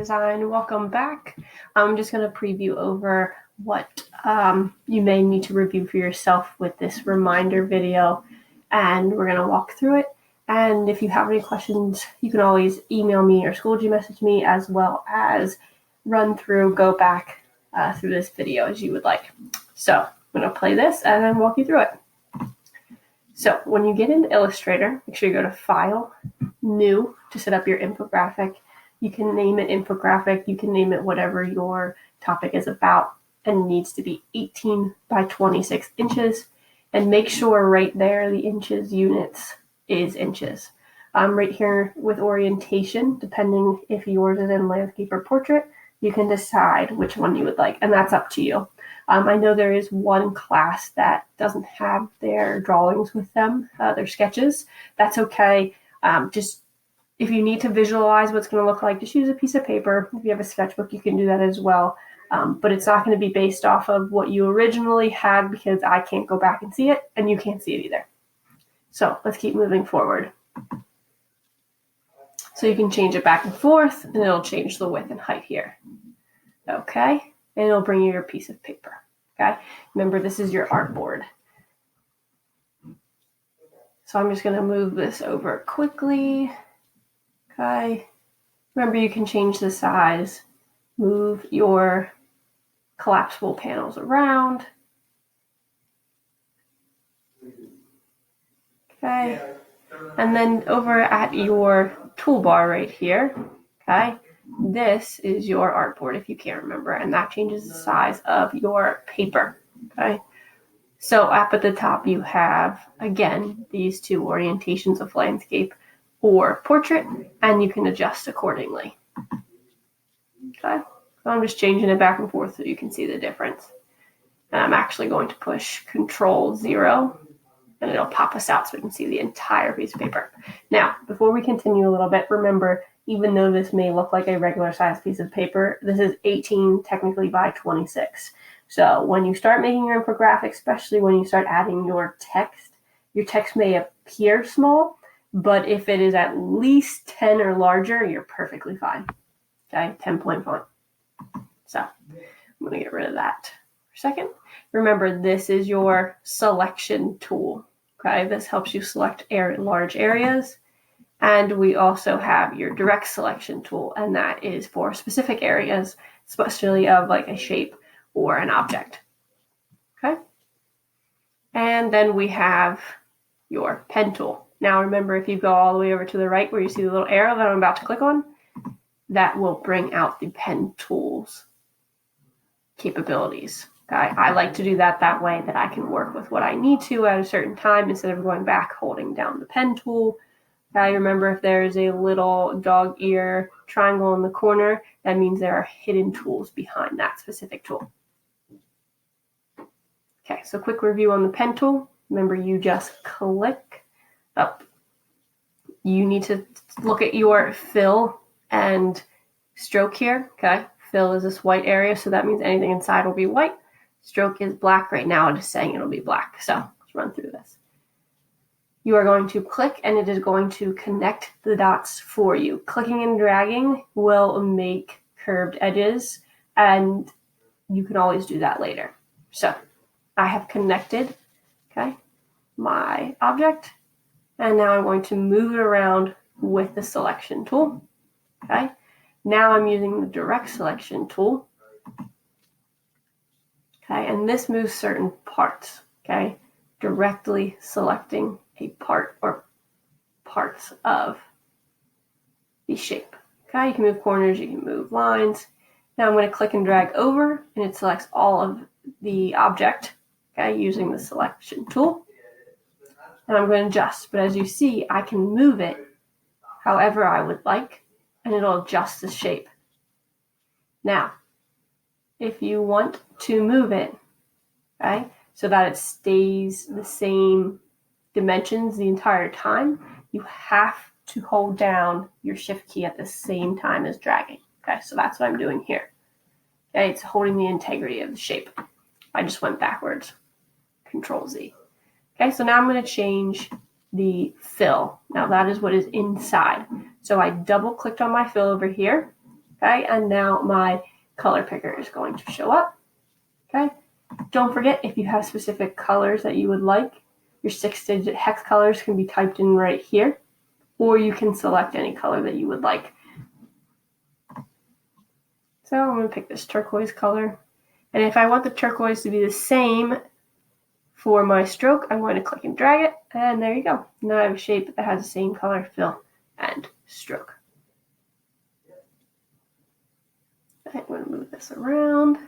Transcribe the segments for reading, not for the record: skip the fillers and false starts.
Design. Welcome back. I'm just going to preview over what you may need to review for yourself with this reminder video, and we're going to walk through it. And if you have any questions, you can always email me or Schoology message me, as well as go back through this video as you would like. So I'm going to play this and then walk you through it. So when you get into Illustrator, make sure you go to File, New to set up your infographic. You can name it infographic. You can name it whatever your topic is about, and it needs to be 18 by 26 inches. And make sure right there the inches units is inches. Right here with orientation, depending if yours is in landscape or portrait, you can decide which one you would like, and that's up to you. I know there is one class that doesn't have their drawings with them, their sketches. That's okay. Just if you need to visualize what it's going to look like, just use a piece of paper. If you have a sketchbook, you can do that as well. But it's not going to be based off of what you originally had, because I can't go back and see it, and you can't see it either. So let's keep moving forward. So you can change it back and forth, and it'll change the width and height here. Okay, and it'll bring you your piece of paper. Okay, remember this is your artboard. So I'm just going to move this over quickly. Okay, remember you can change the size, move your collapsible panels around. Okay, and then over at your toolbar right here, okay, this is your artboard if you can't remember, and that changes the size of your paper. Okay, so up at the top you have, again, these two orientations of landscape or portrait, and you can adjust accordingly. Okay, so I'm just changing it back and forth so you can see the difference. And I'm actually going to push Control-0, and it'll pop us out so we can see the entire piece of paper. Now, before we continue a little bit, remember, even though this may look like a regular size piece of paper, this is 18 technically by 26. So when you start making your infographic, especially when you start adding your text may appear small, but if it is at least 10 or larger, you're perfectly fine. Okay, 10-point font. So I'm going to get rid of that for a second. Remember, this is your selection tool. Okay, this helps you select large areas. And we also have your direct selection tool, and that is for specific areas, especially of like a shape or an object. Okay, and then we have your pen tool. Now remember, if you go all the way over to the right where you see the little arrow that I'm about to click on, that will bring out the pen tool's capabilities. Okay, I like to do that way that I can work with what I need to at a certain time instead of going back holding down the pen tool. Okay, remember, if there's a little dog ear triangle in the corner, that means there are hidden tools behind that specific tool. Okay, so quick review on the pen tool. Remember, you just click up. You need to look at your fill and stroke here. Okay, fill is this white area, so that means anything inside will be white. Stroke is black. Right now it is saying it'll be black. So let's run through this. You are going to click, and it is going to connect the dots for you. Clicking and dragging will make curved edges, and you can always do that later. So I have connected, okay, my object, and now I'm going to move it around with the selection tool. Okay, now I'm using the direct selection tool. Okay, and this moves certain parts. Okay, directly selecting a part or parts of the shape. Okay, you can move corners, you can move lines. Now I'm going to click and drag over, and it selects all of the object, okay, using the selection tool. And I'm going to adjust, but as you see, I can move it however I would like, and it'll adjust the shape. Now, if you want to move it, okay, so that it stays the same dimensions the entire time, you have to hold down your shift key at the same time as dragging. Okay, so that's what I'm doing here. Okay, it's holding the integrity of the shape. I just went backwards. Control-Z. Okay, so now I'm going to change the fill. Now that is what is inside. So I double clicked on my fill over here, Okay, and now my color picker is going to show up. Okay, don't forget, if you have specific colors that you would like, your 6-digit hex colors can be typed in right here, or you can select any color that you would like. So I'm going to pick this turquoise color. And if I want the turquoise to be the same for my stroke, I'm going to click and drag it, and there you go. Now I have a shape that has the same color, fill, and stroke. I'm going to move this around.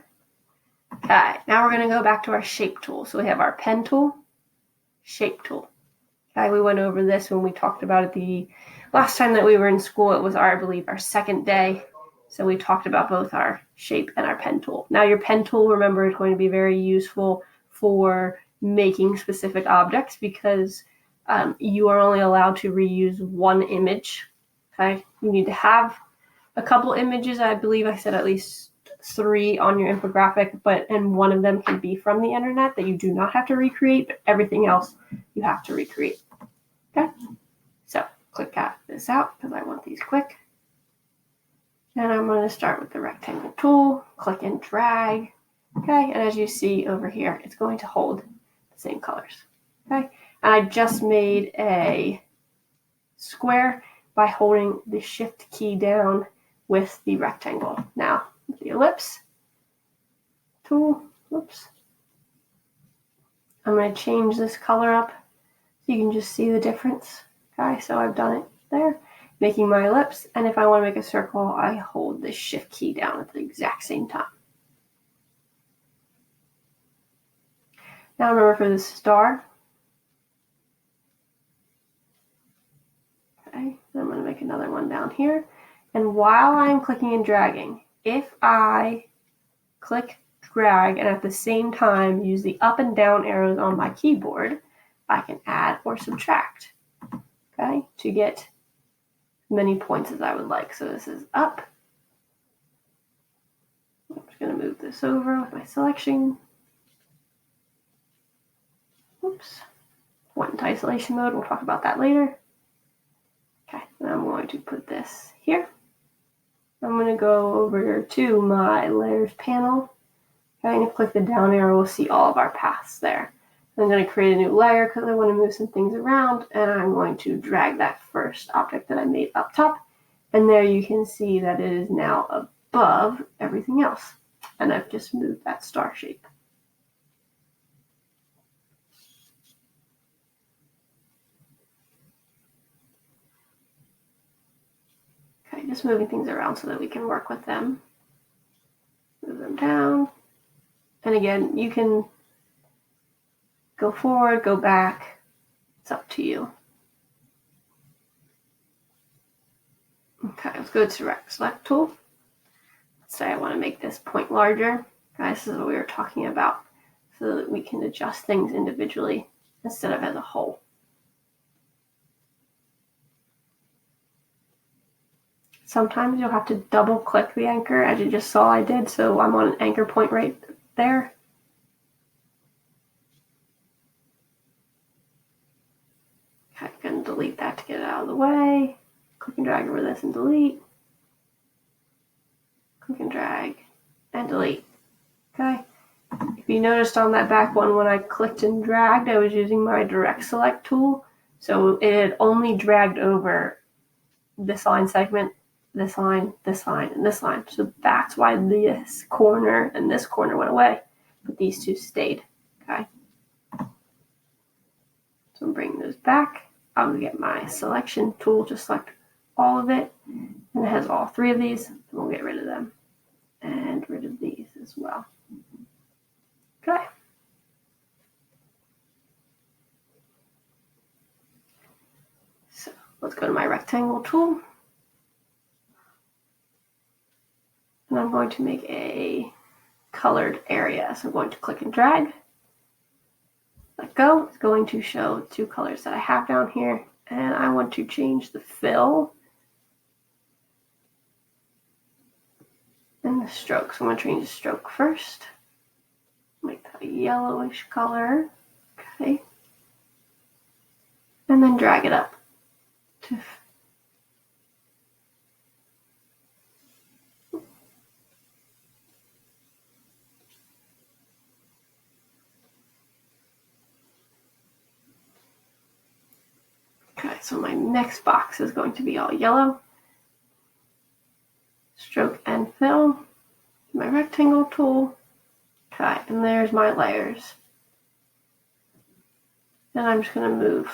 Okay, now we're going to go back to our shape tool. So we have our pen tool, shape tool. Okay, we went over this when we talked about it the last time that we were in school. It was, I believe, our second day. So we talked about both our shape and our pen tool. Now your pen tool, remember, is going to be very useful for making specific objects because you are only allowed to reuse one image. Okay, you need to have a couple images. I believe I said at least 3 on your infographic, and one of them can be from the internet that you do not have to recreate, but everything else you have to recreate. Okay, so click this out because I want these quick. And I'm going to start with the rectangle tool, click and drag. Okay, and as you see over here, it's going to hold the same colors. Okay, and I just made a square by holding the shift key down with the rectangle. Now, the ellipse tool, oops. I'm going to change this color up so you can just see the difference. Okay, so I've done it there, making my ellipse, and if I want to make a circle, I hold the shift key down at the exact same time. Now remember for the star, okay, I'm going to make another one down here, and while I'm clicking and dragging, if I click, drag, and at the same time use the up and down arrows on my keyboard, I can add or subtract, okay, to get many points as I would like. So this is up. I'm just going to move this over with my selection. Oops. Went into isolation mode. We'll talk about that later. Okay, and I'm going to put this here. I'm going to go over to my layers panel. Okay, and click the down arrow. We'll see all of our paths there. I'm going to create a new layer because I want to move some things around, and I'm going to drag that first object that I made up top, and there you can see that it is now above everything else, and I've just moved that star shape. Okay, just moving things around so that we can work with them. Move them down, and again, you can go forward, go back, it's up to you. Okay, let's go to select tool. Let's say I want to make this point larger. Guys, this is what we were talking about, so that we can adjust things individually instead of as a whole. Sometimes you'll have to double click the anchor, as you just saw I did, so I'm on an anchor point right there. Okay, I'm going to delete that to get it out of the way. Click and drag over this and delete. Click and drag and delete. Okay. If you noticed on that back one, when I clicked and dragged, I was using my direct select tool. So it only dragged over this line segment, this line, this line, and this line. So that's why this corner and this corner went away, but these two stayed. Okay. So I'm bringing those back. I'm going to get my selection tool to select all of it, and it has all 3 of these, and we'll get rid of them and rid of these as well. Okay. So let's go to my rectangle tool, and I'm going to make a colored area. So I'm going to click and drag, let go. It's going to show 2 colors that I have down here, and I want to change the fill and the stroke. So I'm going to change the stroke first. Make that a yellowish color. Okay. And then drag it up. Okay, so my next box is going to be all yellow. Stroke and fill. My rectangle tool. Okay, and there's my layers. And I'm just going to move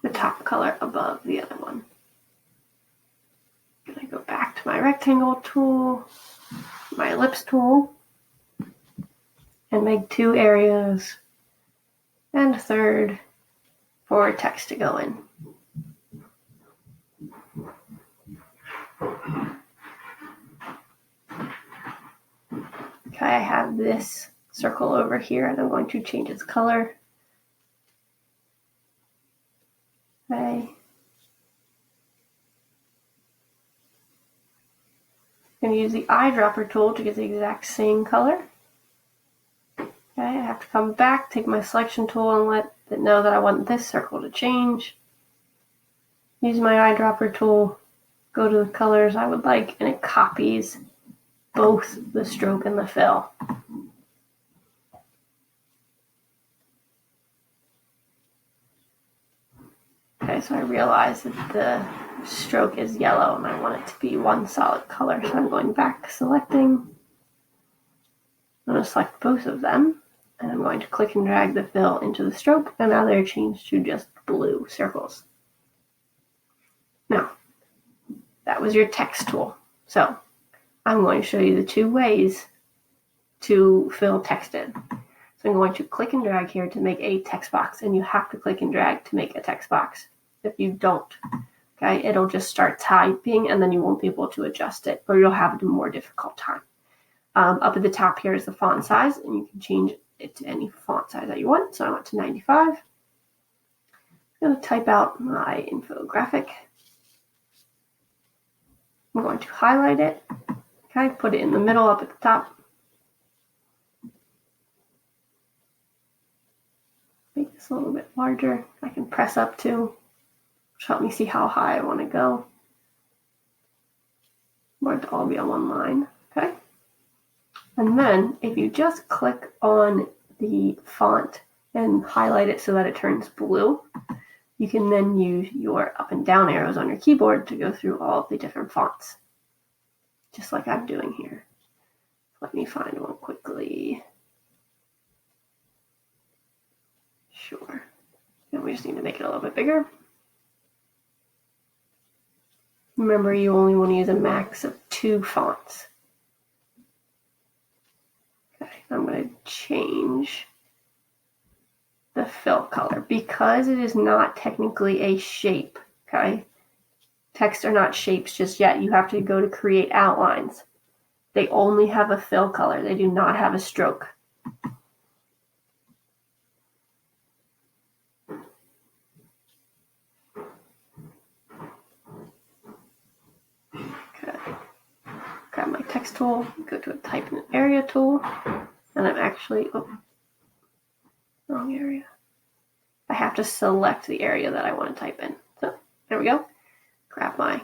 the top color above the other one. I'm going to go back to my rectangle tool, my ellipse tool, and make 2 areas and a third for text to go in. Okay, I have this circle over here and I'm going to change its color. Okay. I'm going to use the eyedropper tool to get the exact same color. Okay, I have to come back, take my selection tool and let it know that I want this circle to change. Use my eyedropper tool, go to the colors I would like, and it copies both the stroke and the fill. Okay, so I realize that the stroke is yellow and I want it to be one solid color. So I'm going back, selecting. I'm going to select both of them and I'm going to click and drag the fill into the stroke, and now they're changed to just blue circles. Now, that was your text tool. So I'm going to show you the 2 ways to fill text in. So I'm going to click and drag here to make a text box, and you have to click and drag to make a text box. If you don't, okay, it'll just start typing and then you won't be able to adjust it, or you'll have a more difficult time. Up at the top here is the font size, and you can change it to any font size that you want. So I went to 95. I'm going to type out my infographic. I'm going to highlight it. Okay, put it in the middle up at the top. Make this a little bit larger. I can press up to, which help me see how high I want to go. I want it to all be on one line. Okay. And then if you just click on the font and highlight it so that it turns blue, you can then use your up and down arrows on your keyboard to go through all of the different fonts, just like I'm doing here. Let me find one quickly. Sure. And we just need to make it a little bit bigger. Remember, you only want to use a max of 2 fonts. Okay, I'm going to change the fill color because it is not technically a shape. Okay, texts are not shapes just yet. You have to go to create outlines. They only have a fill color. They do not have a stroke. Okay, grab my text tool, go to a type and area tool, and I'm actually, wrong area. I have to select the area that I want to type in. So there we go. Grab my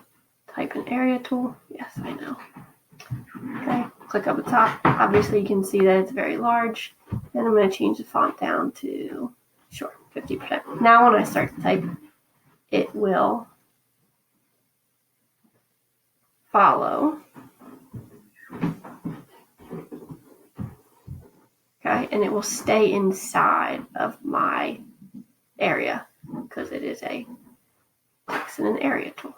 type and area tool. Yes, I know. Okay, click up the top. Obviously, you can see that it's very large. And I'm going to change the font down to, sure, 50%. Now when I start to type, it will follow. Okay, and it will stay inside of my area because it is a text and an area tool.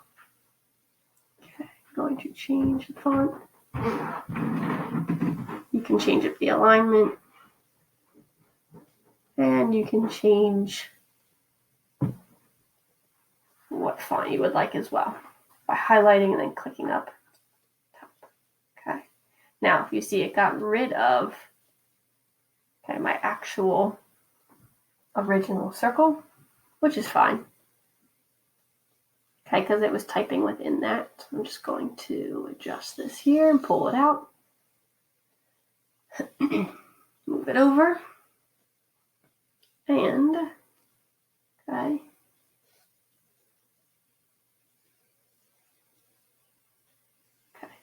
Okay, I'm going to change the font. You can change up the alignment, and you can change what font you would like as well by highlighting and then clicking up top. Okay, now if you see, it got rid of my actual original circle, which is fine. Okay, because it was typing within that. So I'm just going to adjust this here and pull it out. Move it over. And, okay.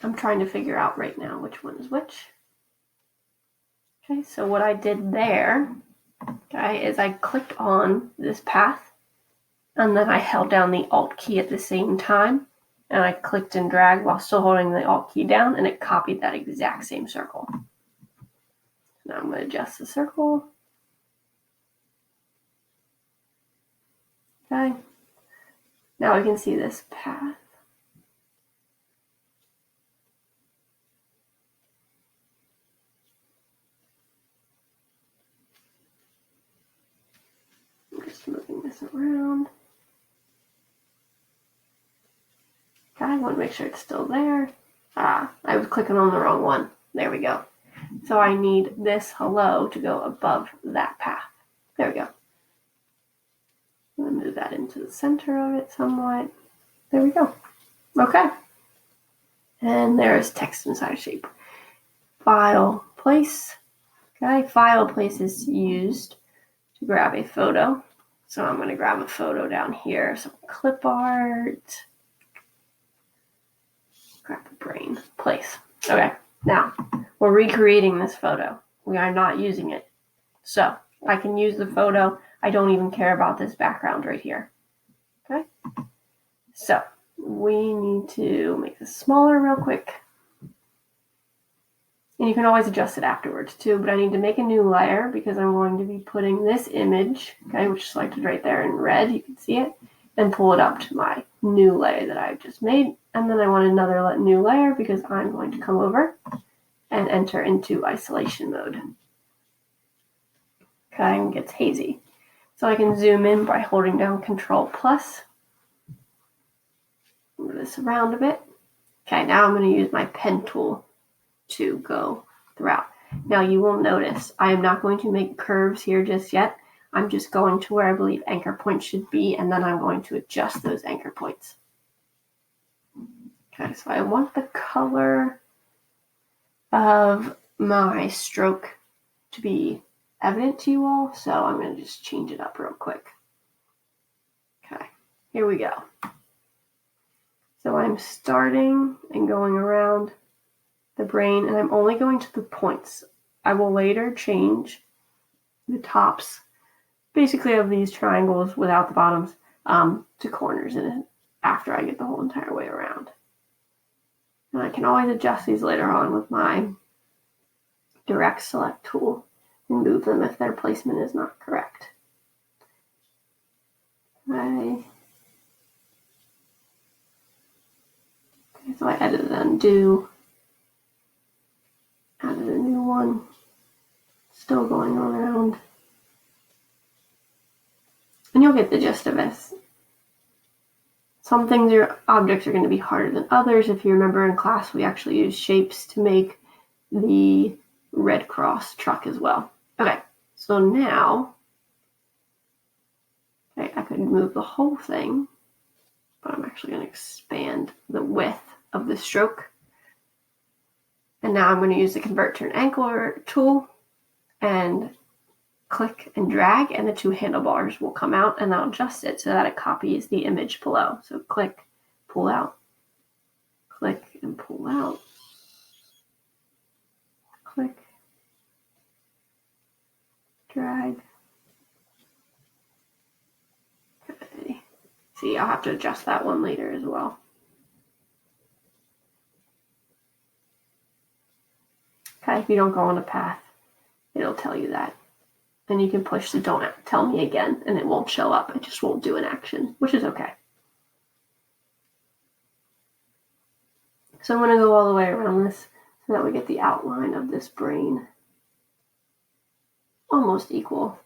I'm trying to figure out right now which one is which. Okay, so what I did there, okay, is I clicked on this path And then I held down the Alt key at the same time, and I clicked and dragged while still holding the Alt key down, and it copied that exact same circle. Now I'm going to adjust the circle. Okay. Now we can see this path. I'm just moving this around. Okay, I want to make sure it's still there. I was clicking on the wrong one. There we go. So I need this hello to go above that path. There we go. I'm going to move that into the center of it somewhat. There we go. Okay. And there's text inside shape. File place. Okay, file place is used to grab a photo. So I'm going to grab a photo down here. So clip art. Grab the brain. Place. Okay, now we're recreating this photo. We are not using it. So I can use the photo. I don't even care about this background right here. Okay, so we need to make this smaller real quick. And you can always adjust it afterwards too, but I need to make a new layer because I'm going to be putting this image, okay, which is selected right there in red, you can see it, and pull it up to my new layer that I've just made. And then I want another new layer because I'm going to come over and enter into isolation mode. Okay, and it gets hazy. So I can zoom in by holding down Control+. Move this around a bit. Okay, now I'm going to use my pen tool to go throughout. Now you will notice I am not going to make curves here just yet. I'm just going to where I believe anchor points should be, and then I'm going to adjust those anchor points. Okay, so I want the color of my stroke to be evident to you all, so I'm going to just change it up real quick. Okay, here we go. So I'm starting and going around the brain, and I'm only going to the points. I will later change the tops, basically of these triangles without the bottoms, to corners in it after I get the whole entire way around. And I can always adjust these later on with my direct select tool and move them if their placement is not correct. Okay, so I edit and undo. Added a new one. Still going around. And you'll get the gist of this. Some things, your objects are going to be harder than others. If you remember in class, we actually used shapes to make the Red Cross truck as well. Okay, so now, okay, I could move the whole thing, but I'm actually going to expand the width of the stroke. And now I'm going to use the Convert to an Anchor tool and click and drag, and the two handlebars will come out, and I'll adjust it so that it copies the image below. So click, pull out, click and pull out, click, drag. Okay. See, I'll have to adjust that one later as well. Okay, if you don't go on a path, it'll tell you that. And you can push the don't tell me again, and it won't show up. It just won't do an action, which is okay. So I'm going to go all the way around this so that we get the outline of this brain almost equal,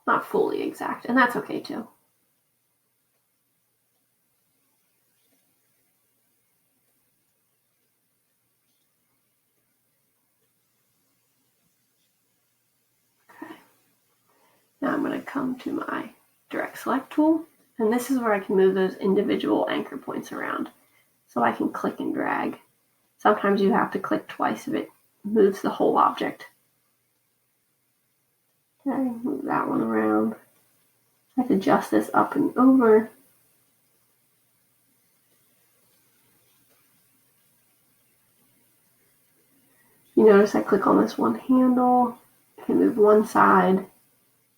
not fully exact, and that's okay too. Okay. Now I'm going to come to my direct select tool, and this is where I can move those individual anchor points around. So I can click and drag. Sometimes you have to click twice if it moves the whole object. Okay, move that one around. I have to adjust this up and over. You notice I click on this one handle. I can move one side.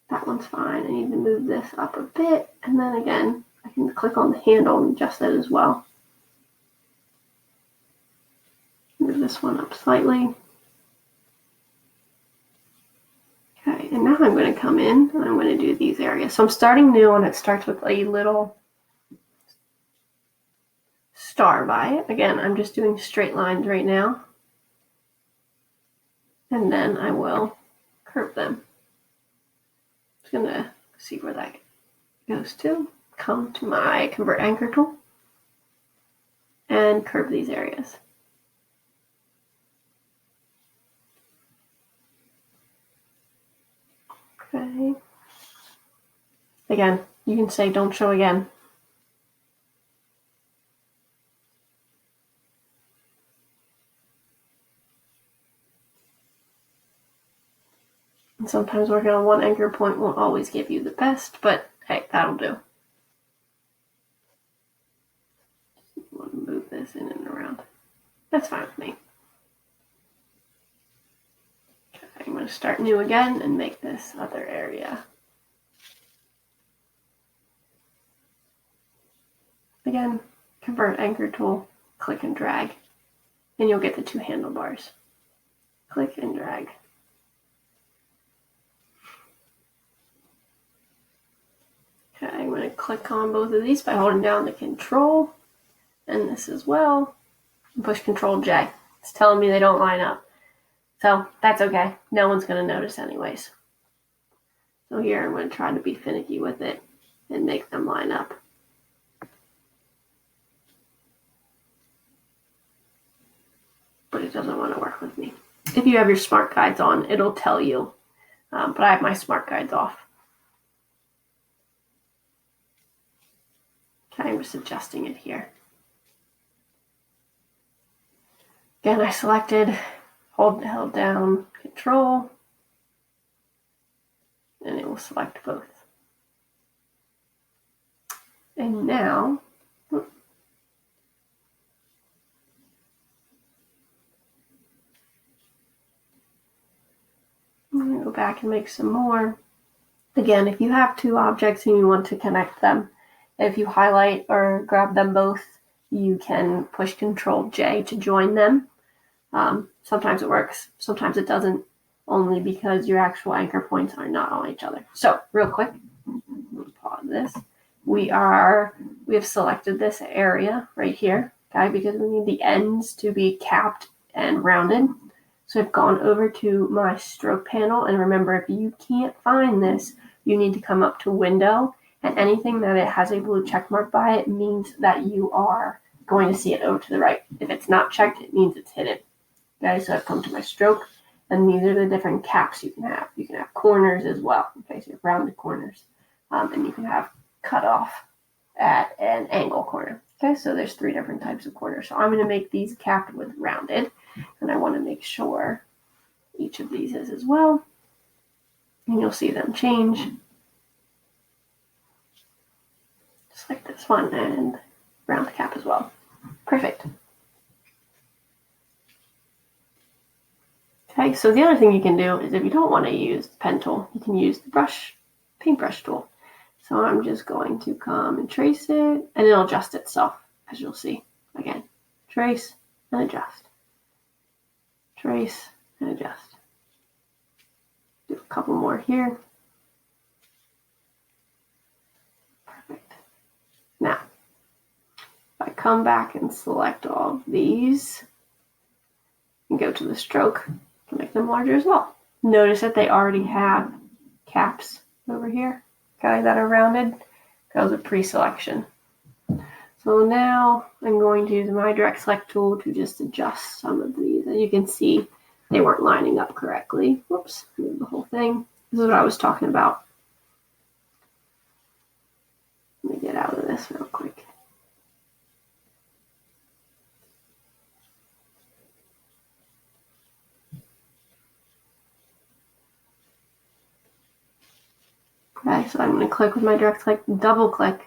That one's fine. I need to move this up a bit, and then again, I can click on the handle and adjust that as well. Move this one up slightly. Okay, and now I'm going to come in and I'm going to do these areas. So I'm starting new, and it starts with a little star by it. Again, I'm just doing straight lines right now. And then I will curve them. Just going to see where that goes to. Come to my Convert Anchor tool and curve these areas. Okay. Again, you can say don't show again. And sometimes working on one anchor point won't always give you the best, but hey, that'll do. Want to move this in and around. That's fine with me. Okay, I'm going to start new again and make this other area. Again, Convert Anchor tool, click and drag, and you'll get the two handlebars. Click and drag. Okay, I'm going to click on both of these by holding down the Control and this as well, and push Control J. It's telling me they don't line up. So that's okay. No one's going to notice anyways. So here I'm going to try to be finicky with it and make them line up. But it doesn't want to work with me. If you have your smart guides on, it'll tell you. But I have my smart guides off. Okay, I'm just adjusting it here. Again, I selected, held down Control, and it will select both. And now, I'm going to go back and make some more. Again, if you have two objects and you want to connect them, if you highlight or grab them both, you can push Control J to join them. Sometimes it works, sometimes it doesn't, only because your actual anchor points are not on each other. So, real quick, pause this. We have selected this area right here, okay, because we need the ends to be capped and rounded. So I've gone over to my stroke panel, and remember, if you can't find this, you need to come up to Window, and anything that it has a blue check mark by it means that you are going to see it over to the right. If it's not checked, it means it's hidden. Okay, so I've come to my stroke, and these are the different caps you can have. You can have corners as well. Okay, so you have rounded corners, and you can have cut off at an angle corner. Okay, so there's 3 different types of corners. So I'm going to make these capped with rounded, and I want to make sure each of these is as well. And you'll see them change. Just like this one, and round cap as well. Perfect. Okay, so the other thing you can do is if you don't want to use the pen tool, you can use the paintbrush tool. So I'm just going to come and trace it, and it'll adjust itself, as you'll see. Again, trace and adjust. Trace and adjust. Do a couple more here. Perfect. Now, if I come back and select all of these and go to the stroke, I can make them larger as well. Notice that they already have caps over here, okay, that are rounded. That was a pre-selection. So now I'm going to use my direct select tool to just adjust some of these. As you can see, they weren't lining up correctly. Whoops, move the whole thing. This is what I was talking about. Let me get out of this real quick. Okay, so I'm going to click with my direct select, double click.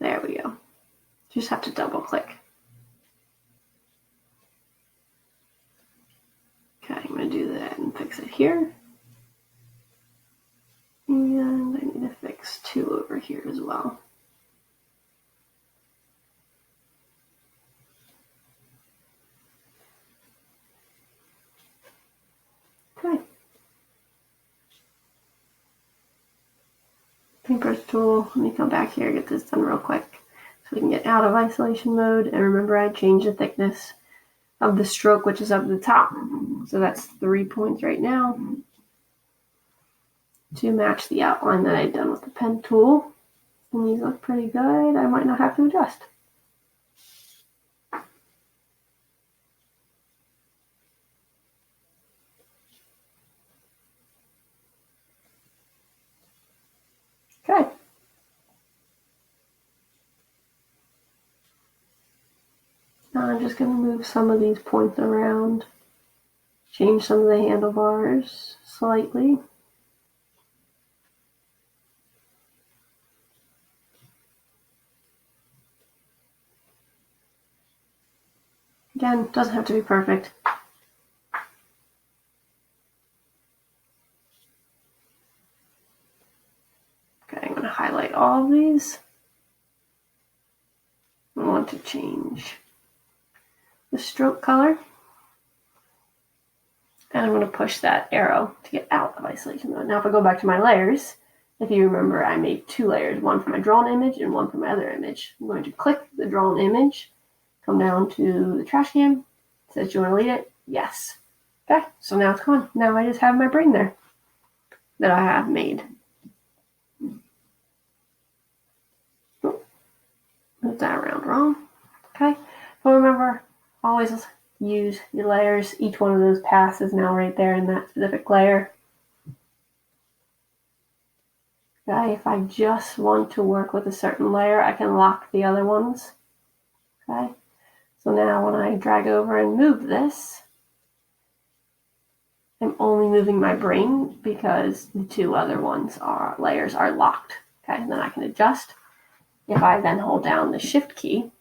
There we go. Just have to double click. Okay, I'm going to do that here. And I need to fix 2 over here as well. Okay. Paintbrush tool. Let me come back here and get this done real quick so we can get out of isolation mode. And remember, I changed the thickness of the stroke, which is up the top. So that's 3 points right now to match the outline that I've done with the pen tool. And these look pretty good. I might not have to adjust. Okay. Now I'm just going to move some of these points around, change some of the handlebars slightly. Again, doesn't have to be perfect. Okay, I'm going to highlight all of these. I want to change the stroke color. And I'm going to push that arrow to get out of isolation mode. Now if I go back to my layers, if you remember, I made 2 layers, one for my drawn image and one for my other image. I'm going to click the drawn image, come down to the trash can. It says, do you want to delete it? Yes. Okay, so now it's gone. Now I just have my brain there that I have made. Move that around wrong. Okay, so remember, always use your layers. Each one of those paths is now right there in that specific layer. Okay, if I just want to work with a certain layer, I can lock the other ones. Okay, so now when I drag over and move this, I'm only moving my brain because the 2 other layers are locked. Okay, and then I can adjust. If I then hold down the shift key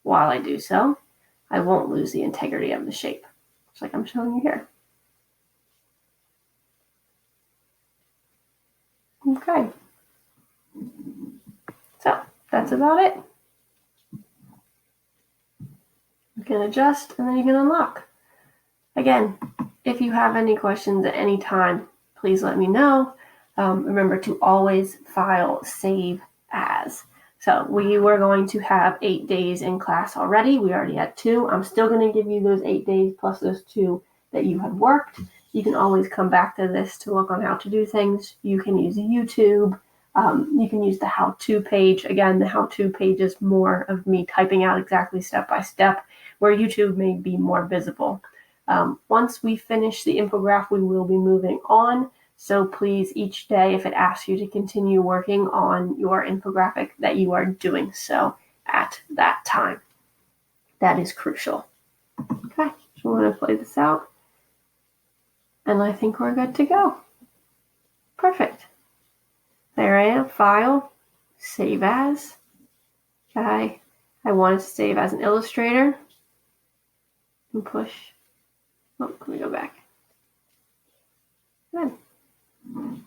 while I do so, I won't lose the integrity of the shape, just like I'm showing you here. Okay, so that's about it. You can adjust and then you can unlock. Again, if you have any questions at any time, please let me know. Remember to always file save as. So we were going to have 8 days in class already. We already had 2. I'm still going to give you those 8 days plus those 2 that you have worked. You can always come back to this to look on how to do things. You can use YouTube. You can use the how-to page. Again, the how-to page is more of me typing out exactly step by step, where YouTube may be more visible. Once we finish the infographic, we will be moving on. So please, each day, if it asks you to continue working on your infographic, that you are doing so at that time. That is crucial. Okay, so we're going to play this out. And I think we're good to go. Perfect. There I am, file, save as. Okay, I want it to save as an Illustrator. And push. Oh, let me go back. Good.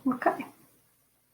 Okay.